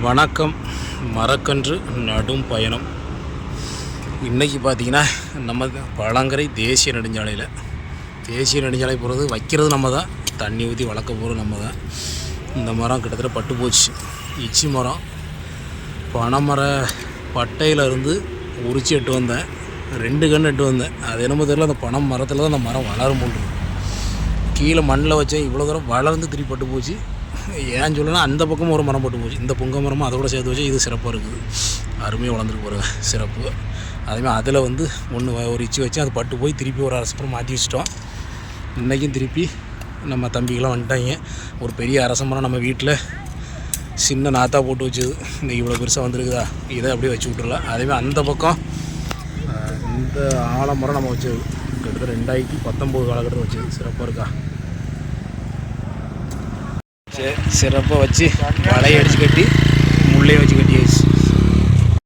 வணக்கம். மரக்கன்று நடும் பயணம். இன்றைக்கி பார்த்திங்கன்னா நம்ம பழங்கரை தேசிய நெடுஞ்சாலை போகிறது வைக்கிறது நம்ம தான், தண்ணி ஊற்றி வளர்க்க போகிறது நம்ம தான். இந்த மரம் கிட்டத்தட்ட பட்டு போச்சு. இச்சி மரம் பனைமர பட்டையிலேருந்து உரிச்சு எட்டு வந்தேன், 2 கன்று எட்டு வந்தேன். அது என்னமோ தெரியல, அந்த பனை மரத்தில் தான் அந்த மரம் வளரும் போல் இருக்குது. கீழே மண்ணில் வச்சேன், இவ்வளோ தூரம் வளர்ந்து திருப்பி பட்டு போச்சு. ஏன்னு சொல்லணும்னா அந்த பக்கம் ஒரு மரம் போட்டு போச்சு, இந்த பொங்க மரமும் அதோட சேர்த்து வச்சு இது சிறப்பாக இருக்குது. அருமையாக வளர்ந்துருக்கு பாருங்க, சிறப்பு. அதேமாதிரி அதில் ஒரு இச்சி வச்சு அது பட்டு போய் திருப்பி ஒரு அரசமரம் மாற்றி வச்சிட்டோம். இன்றைக்கும் திருப்பி நம்ம தம்பிகளாம் வந்துட்டாங்க. ஒரு பெரிய அரசமரம் நம்ம வீட்டில் சின்ன நாத்தா போட்டு வச்சது இந்த இவ்வளோ பெருசாக வந்துருக்குதா, இதை அப்படியே வச்சு விட்டுறலாம். அதேமாதிரி அந்த பக்கம் இந்த ஆலமரம் நம்ம வச்சது கிட்டத்தட்ட 2019 காலகட்டத்தில் வச்சது. சிறப்பாக இருக்கா, சிறப்பாக வச்சு வலையை அடித்து கட்டி